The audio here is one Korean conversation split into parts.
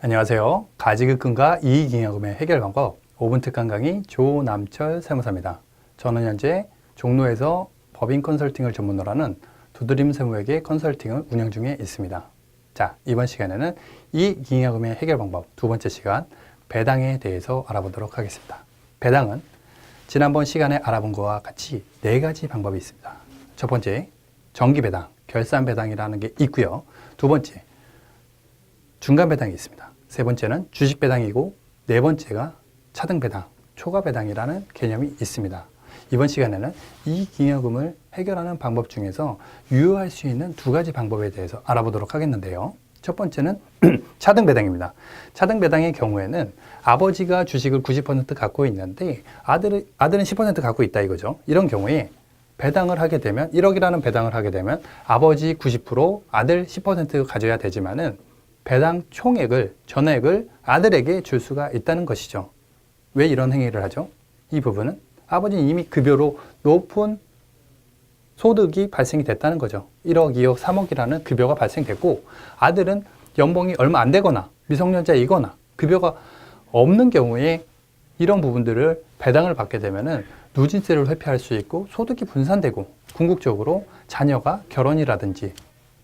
안녕하세요. 가지급금과 이익잉여금의 해결 방법 5분 특강 강의 조남철 세무사입니다. 저는 현재 종로에서 법인 컨설팅을 전문으로 하는 두드림 세무회계 컨설팅을 운영 중에 있습니다. 자, 이번 시간에는 이익잉여금의 해결 방법 두 번째 시간 배당에 대해서 알아보도록 하겠습니다. 배당은 지난번 시간에 알아본 것과 같이 네 가지 방법이 있습니다. 첫 번째, 정기배당, 결산배당이라는 게 있고요. 두 번째, 중간배당이 있습니다. 세 번째는 주식배당이고 네 번째가 차등배당, 초과배당이라는 개념이 있습니다. 이번 시간에는 이익잉여금을 해결하는 방법 중에서 유효할 수 있는 두 가지 방법에 대해서 알아보도록 하겠는데요. 첫 번째는 차등배당입니다. 차등배당의 경우에는 아버지가 주식을 90% 갖고 있는데 아들은 10% 갖고 있다 이거죠. 이런 경우에 배당을 하게 되면 1억이라는 배당을 하게 되면 아버지 90%, 아들 10% 가져야 되지만은 배당 총액을, 전액을 아들에게 줄 수가 있다는 것이죠. 왜 이런 행위를 하죠? 이 부분은 아버지는 이미 급여로 높은 소득이 발생이 됐다는 거죠. 1억, 2억, 3억이라는 급여가 발생됐고 아들은 연봉이 얼마 안 되거나 미성년자이거나 급여가 없는 경우에 이런 부분들을 배당을 받게 되면은 누진세를 회피할 수 있고 소득이 분산되고 궁극적으로 자녀가 결혼이라든지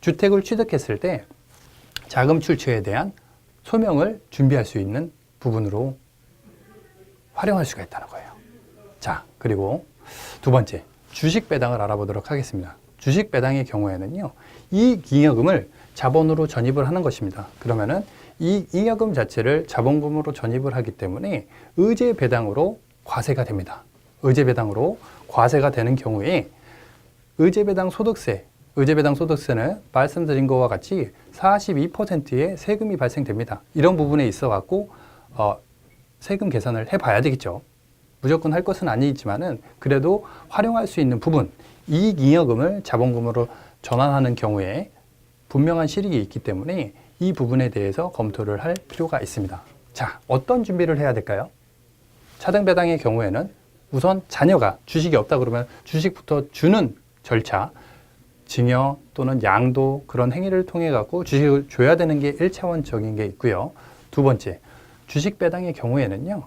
주택을 취득했을 때 자금 출처에 대한 소명을 준비할 수 있는 부분으로 활용할 수가 있다는 거예요. 자, 그리고 두 번째, 주식 배당을 알아보도록 하겠습니다. 주식 배당의 경우에는요, 이익잉여금을 자본으로 전입을 하는 것입니다. 그러면은 이 잉여금 자체를 자본금으로 전입을 하기 때문에 의제 배당으로 과세가 됩니다. 의제 배당으로 과세가 되는 경우에 의제 배당 소득세는 말씀드린 것과 같이 42%의 세금이 발생됩니다. 이런 부분에 있어 갖고 세금 계산을 해봐야 되겠죠. 무조건 할 것은 아니지만은 그래도 활용할 수 있는 부분, 이익잉여금을 자본금으로 전환하는 경우에 분명한 실익이 있기 때문에 이 부분에 대해서 검토를 할 필요가 있습니다. 자, 어떤 준비를 해야 될까요? 차등배당의 경우에는 우선 자녀가 주식이 없다 그러면 주식부터 주는 절차, 증여 또는 양도 그런 행위를 통해 갖고 주식을 줘야 되는 게 1차원적인 게 있고요. 두 번째, 주식 배당의 경우에는요,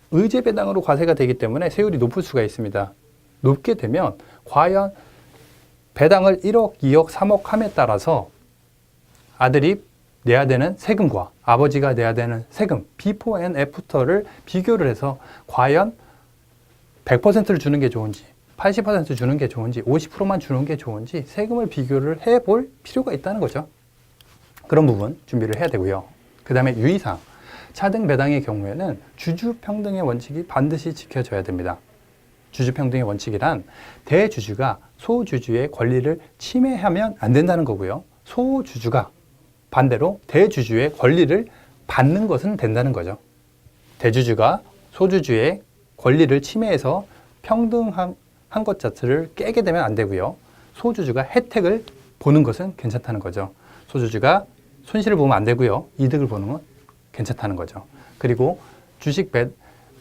의제 배당으로 과세가 되기 때문에 세율이 높을 수가 있습니다. 높게 되면 과연 배당을 1억, 2억, 3억 함에 따라서 아들이 내야 되는 세금과 아버지가 내야 되는 세금, 비포 앤 애프터를 비교를 해서 과연 100%를 주는 게 좋은지 80% 주는 게 좋은지 50%만 주는 게 좋은지 세금을 비교를 해볼 필요가 있다는 거죠. 그런 부분 준비를 해야 되고요. 그 다음에 유의사항, 차등배당의 경우에는 주주평등의 원칙이 반드시 지켜져야 됩니다. 주주평등의 원칙이란 대주주가 소주주의 권리를 침해하면 안 된다는 거고요. 소주주가 반대로 대주주의 권리를 받는 것은 된다는 거죠. 대주주가 소주주의 권리를 침해해서 평등한 것 자체를 깨게 되면 안 되고요. 소주주가 혜택을 보는 것은 괜찮다는 거죠. 소주주가 손실을 보면 안 되고요. 이득을 보는 건 괜찮다는 거죠. 그리고 주식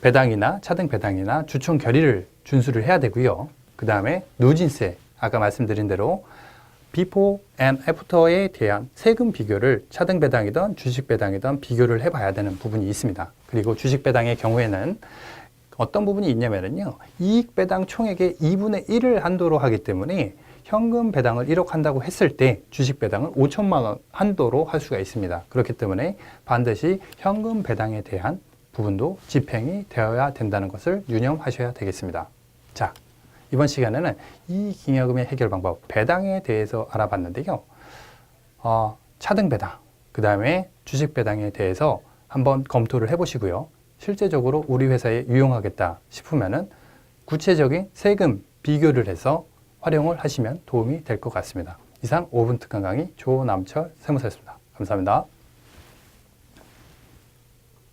배당이나 차등 배당이나 주총 결의를 준수를 해야 되고요. 그 다음에 누진세, 아까 말씀드린 대로 비포 앤 애프터에 대한 세금 비교를 차등 배당이든 주식 배당이든 비교를 해봐야 되는 부분이 있습니다. 그리고 주식 배당의 경우에는 어떤 부분이 있냐면요, 이익 배당 총액의 2분의 1을 한도로 하기 때문에 현금 배당을 1억 한다고 했을 때 주식 배당을 5천만 원 한도로 할 수가 있습니다. 그렇기 때문에 반드시 현금 배당에 대한 부분도 집행이 되어야 된다는 것을 유념하셔야 되겠습니다. 자, 이번 시간에는 이익잉여금의 해결 방법, 배당에 대해서 알아봤는데요. 차등 배당, 그 다음에 주식 배당에 대해서 한번 검토를 해보시고요. 실제적으로 우리 회사에 유용하겠다 싶으면은 구체적인 세금 비교를 해서 활용을 하시면 도움이 될 것 같습니다. 이상 5분 특강 강의 조남철 세무사였습니다. 감사합니다.